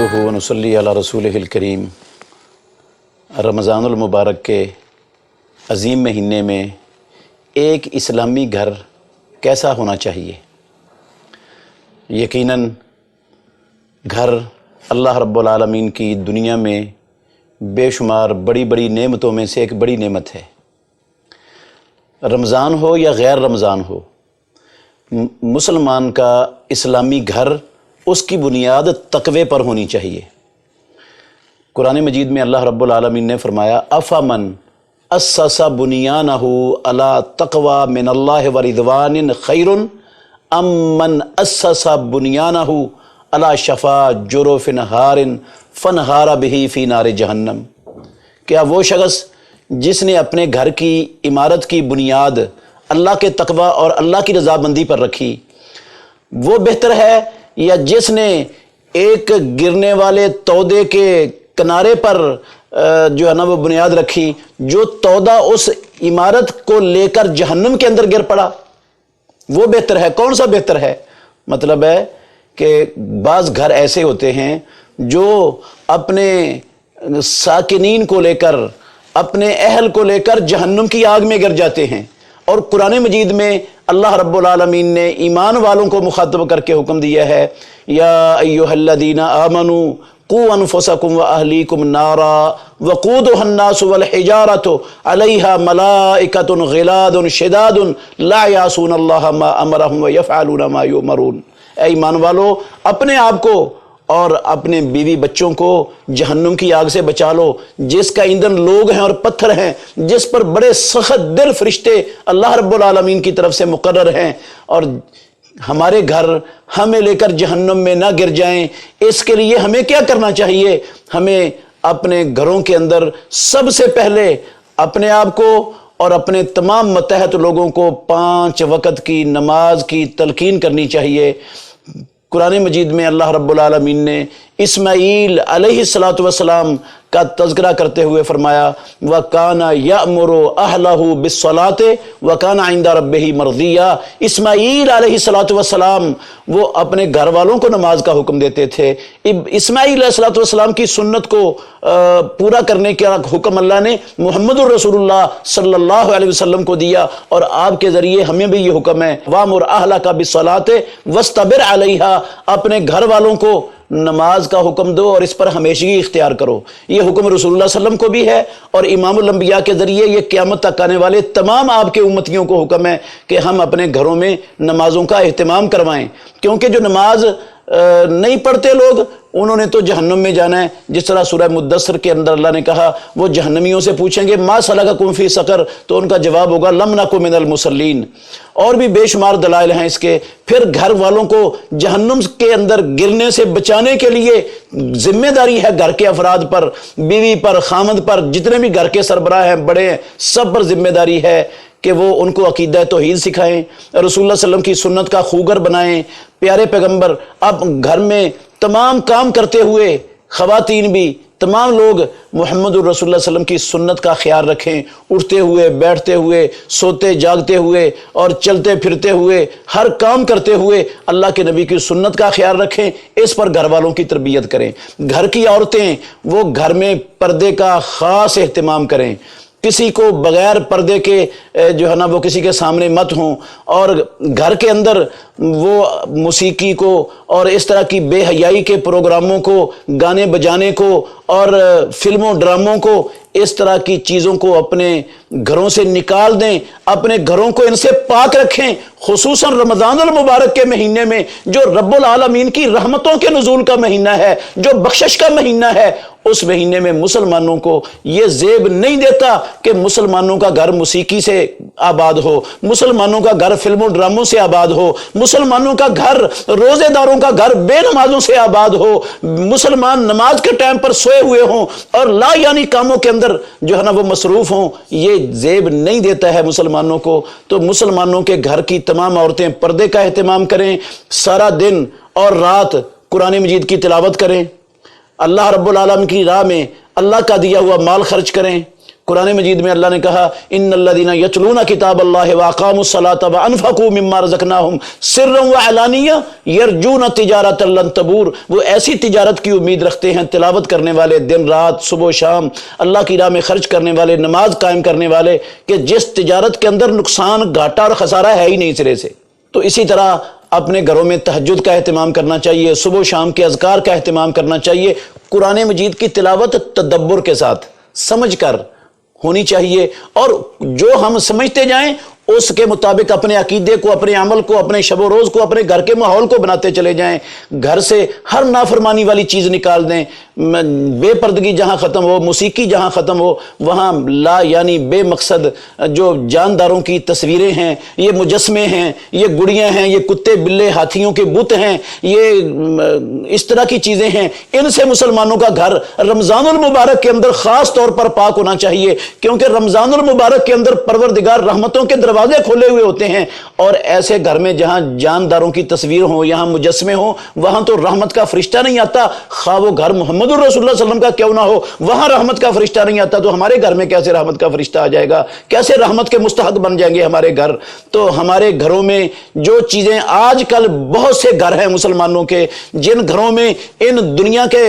نحمدہ ونصلی علی رسولہ الکریم۔ رمضان المبارک کے عظیم مہینے میں ایک اسلامی گھر کیسا ہونا چاہیے؟ یقیناً گھر اللہ رب العالمین کی دنیا میں بے شمار بڑی بڑی نعمتوں میں سے ایک بڑی نعمت ہے۔ رمضان ہو یا غیر رمضان ہو، مسلمان کا اسلامی گھر اس کی بنیاد تقوی پر ہونی چاہیے۔ قرآن مجید میں اللہ رب العالمین نے فرمایا افمن اسس بنیانہ علی تقوی من اللہ ورضوان خیر ام من اسس بنیانہ علی شفا جرف ہار فانہار بہ فی نار جہنم۔ کیا وہ شخص جس نے اپنے گھر کی عمارت کی بنیاد اللہ کے تقوی اور اللہ کی رضامندی پر رکھی، وہ بہتر ہے یا جس نے ایک گرنے والے تودے کے کنارے پر جو ہے نا وہ بنیاد رکھی، جو تودا اس عمارت کو لے کر جہنم کے اندر گر پڑا؟ وہ بہتر ہے؟ کون سا بہتر ہے؟ مطلب ہے کہ بعض گھر ایسے ہوتے ہیں جو اپنے ساکنین کو لے کر، اپنے اہل کو لے کر جہنم کی آگ میں گر جاتے ہیں، اور قرآن مجید میں اللہ رب العالمین نے ایمان والوں کو مخاطب کر کے حکم دیا ہے یا ایھا الذین آمنوا قوا انفسکم واہلیکم نارا وقودھا الناس والحجارۃ علیہا ملائکۃ غلاظ شداد لا یعصون اللہ ما امرہم ویفعلون ما یؤمرون۔ اے ایمان والو، اپنے آپ کو اور اپنے بیوی بچوں کو جہنم کی آگ سے بچا لو، جس کا ایندھن لوگ ہیں اور پتھر ہیں، جس پر بڑے سخت دل فرشتے اللہ رب العالمین کی طرف سے مقرر ہیں، اور ہمارے گھر ہمیں لے کر جہنم میں نہ گر جائیں۔ اس کے لیے ہمیں کیا کرنا چاہیے؟ ہمیں اپنے گھروں کے اندر سب سے پہلے اپنے آپ کو اور اپنے تمام متحد لوگوں کو 5 وقت کی نماز کی تلقین کرنی چاہیے۔ قرآن مجید میں اللہ رب العالمین نے اسماعیل علیہ السلام کا تذکرہ کرتے ہوئے فرمایا وَكَانَ يَأْمُرُ أَهْلَهُ بِالصَّلَاةِ وَكَانَ عِنْدَ رَبِّهِ مَرْضِيًّا۔ اسماعیل علیہ السلام وہ اپنے گھر والوں کو نماز کا حکم دیتے تھے۔ اسماعیل علیہ السلام کی سنت کو پورا کرنے کا حکم اللہ نے محمد الرسول اللہ صلی اللہ علیہ وسلم کو دیا، اور آپ کے ذریعے ہمیں بھی یہ حکم ہے وَأْمُرْ أَهْلَكَ بِالصَّلَاةِ وَاسْتَبِرْ عَلَيْهَا۔ اپنے گھر والوں کو نماز کا حکم دو اور اس پر ہمیشگی اختیار کرو۔ یہ حکم رسول اللہ صلی اللہ علیہ وسلم کو بھی ہے، اور امام الانبیاء کے ذریعے یہ قیامت تک آنے والے تمام آپ کے امتیوں کو حکم ہے کہ ہم اپنے گھروں میں نمازوں کا اہتمام کروائیں، کیونکہ جو نماز نہیں پڑھتے لوگ انہوں نے تو جہنم میں جانا ہے۔ جس طرح سورہ مدثر کے اندر اللہ نے کہا وہ جہنمیوں سے پوچھیں گے ما سلککم فی سقر، تو ان کا جواب ہوگا لم نک من المصلین۔ اور بھی بے شمار دلائل ہیں اس کے۔ پھر گھر والوں کو جہنم کے اندر گرنے سے بچانے کے لیے ذمہ داری ہے گھر کے افراد پر، بیوی پر، خامند پر، جتنے بھی گھر کے سربراہ ہیں، بڑے ہیں، سب پر ذمہ داری ہے کہ وہ ان کو عقیدہ توحید سکھائیں، رسول اللہ صلی اللہ علیہ وسلم کی سنت کا خوگر بنائیں۔ پیارے پیغمبر اب گھر میں تمام کام کرتے ہوئے، خواتین بھی، تمام لوگ محمد الرسول اللہ صلی اللہ علیہ وسلم کی سنت کا خیال رکھیں، اٹھتے ہوئے، بیٹھتے ہوئے، سوتے جاگتے ہوئے اور چلتے پھرتے ہوئے، ہر کام کرتے ہوئے اللہ کے نبی کی سنت کا خیال رکھیں، اس پر گھر والوں کی تربیت کریں۔ گھر کی عورتیں وہ گھر میں پردے کا خاص اہتمام کریں، کسی کو بغیر پردے کے جو ہے نا وہ کسی کے سامنے مت ہوں، اور گھر کے اندر وہ موسیقی کو اور اس طرح کی بے حیائی کے پروگراموں کو، گانے بجانے کو اور فلموں ڈراموں کو، اس طرح کی چیزوں کو اپنے گھروں سے نکال دیں، اپنے گھروں کو ان سے پاک رکھیں۔ خصوصاً رمضان المبارک کے مہینے میں جو رب العالمین کی رحمتوں کے نزول کا مہینہ ہے، جو بخشش کا مہینہ ہے، اس مہینے میں مسلمانوں کو یہ زیب نہیں دیتا کہ مسلمانوں کا گھر موسیقی سے آباد ہو، مسلمانوں کا گھر فلموں ڈراموں سے آباد ہو، مسلمانوں کا گھر روزے داروں کا گھر بے نمازوں سے آباد ہو، مسلمان نماز کے ٹائم پر سوئے ہوئے ہوں اور لا یعنی کاموں کے اندر جو ہے نا وہ مصروف ہوں، یہ زیب نہیں دیتا ہے مسلمانوں کو۔ تو مسلمانوں کے گھر کی تمام عورتیں پردے کا اہتمام کریں، سارا دن اور رات قرآن مجید کی تلاوت کریں، اللہ رب العالمین کی راہ میں اللہ کا دیا ہوا مال خرچ کریں، قرآن مجید میں اللہ نے کہا ان الذین یتلون کتاب اللہ واقاموا الصلاۃ وانفقوا مما رزقناہم سرا وعلانیہ یرجون تجارۃ لن تبور، وہ ایسی تجارت کی امید رکھتے ہیں، تلاوت کرنے والے، دن رات صبح و شام اللہ کی راہ میں خرچ کرنے والے، نماز قائم کرنے والے، کہ جس تجارت کے اندر نقصان گھاٹا اور خسارہ ہے ہی نہیں سرے سے۔ تو اسی طرح اپنے گھروں میں تہجد کا اہتمام کرنا چاہیے، صبح و شام کے اذکار کا اہتمام کرنا چاہیے، قرآن مجید کی تلاوت تدبر کے ساتھ سمجھ کر ہونی چاہیے، اور جو ہم سمجھتے جائیں اس کے مطابق اپنے عقیدے کو، اپنے عمل کو، اپنے شب و روز کو، اپنے گھر کے ماحول کو بناتے چلے جائیں۔ گھر سے ہر نافرمانی والی چیز نکال دیں، بے پردگی جہاں ختم ہو، موسیقی جہاں ختم ہو، وہاں لا یعنی بے مقصد جو جانداروں کی تصویریں ہیں، یہ مجسمے ہیں، یہ گڑیاں ہیں، یہ کتے بلے ہاتھیوں کے بت ہیں، یہ اس طرح کی چیزیں ہیں، ان سے مسلمانوں کا گھر رمضان المبارک کے اندر خاص طور پر پاک ہونا چاہیے، کیونکہ رمضان المبارک کے اندر پروردگار رحمتوں کے دروازے کھولے ہوئے ہوتے ہیں، اور ایسے گھر میں جہاں جانداروں کی تصویر ہو، یہاں مجسمے ہوں، وہاں تو رحمت کا فرشتہ نہیں آتا، خواہ وہ گھر محمد الرسول اللہ صلی اللہ علیہ وسلم کا کیوں نہ ہو، وہاں رحمت کا فرشتہ نہیں آتا، تو ہمارے گھر میں کیسے رحمت کا فرشتہ آ جائے گا؟ کیسے رحمت کے مستحق بن جائیں گے ہمارے گھر؟ تو ہمارے گھروں میں جو چیزیں آج کل بہت سے گھر ہیں مسلمانوں کے، جن گھروں میں ان دنیا کے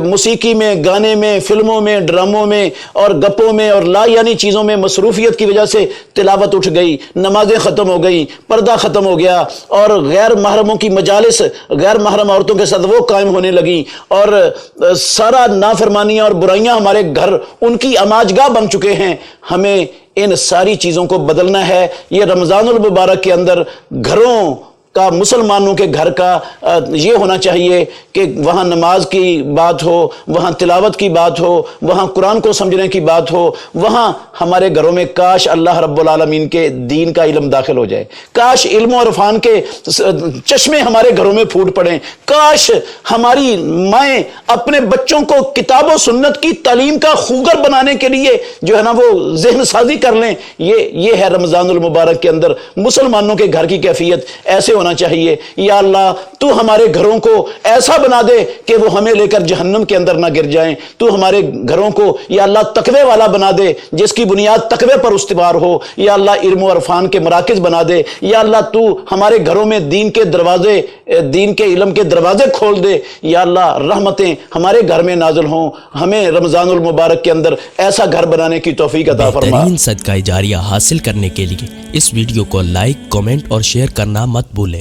موسیقی میں، گانے میں، فلموں میں، ڈراموں میں اور گپوں میں اور لا یعنی چیزوں میں مصروفیت کی وجہ سے تلاوت اٹھ گئی، نمازیں ختم ہو گئی، پردہ ختم ہو گیا، اور غیر محرموں کی مجالس غیر محرم عورتوں کے ساتھ وہ قائم ہونے لگیں، اور سارا نافرمانیاں اور برائیاں ہمارے گھر ان کی اماجگاہ بن چکے ہیں۔ ہمیں ان ساری چیزوں کو بدلنا ہے۔ یہ رمضان المبارک کے اندر گھروں کا، مسلمانوں کے گھر کا یہ ہونا چاہیے کہ وہاں نماز کی بات ہو، وہاں تلاوت کی بات ہو، وہاں قرآن کو سمجھنے کی بات ہو، وہاں ہمارے گھروں میں کاش اللہ رب العالمین کے دین کا علم داخل ہو جائے، کاش علم و عرفان کے چشمے ہمارے گھروں میں پھوٹ پڑیں، کاش ہماری مائیں اپنے بچوں کو کتاب و سنت کی تعلیم کا خوگر بنانے کے لیے جو ہے نا وہ ذہن سازی کر لیں۔ یہ ہے رمضان المبارک کے اندر مسلمانوں کے گھر کی کیفیت، ایسے ہونا چاہیے۔ یا اللہ تو ہمارے گھروں کو ایسا بنا دے کہ وہ ہمیں لے کر جہنم کے اندر نہ گر جائیں، تو ہمارے گھروں کو یا اللہ تقوی والا بنا دے، جس کی بنیاد تقوی پر استوار ہو، یا اللہ علم و عرفان کے مراکز بنا دے، یا اللہ تو ہمارے گھروں میں دین کے دروازے، دین کے علم کے دروازے کھول دے، یا اللہ رحمتیں ہمارے گھر میں نازل ہوں، ہمیں رمضان المبارک کے اندر ایسا گھر بنانے کی توفیق عطا فرما۔ بہترین صدقہ جاریہ حاصل کرنے کے لیے اس ویڈیو کو لائک، کمنٹ اور شیئر کرنا مت بھولیں۔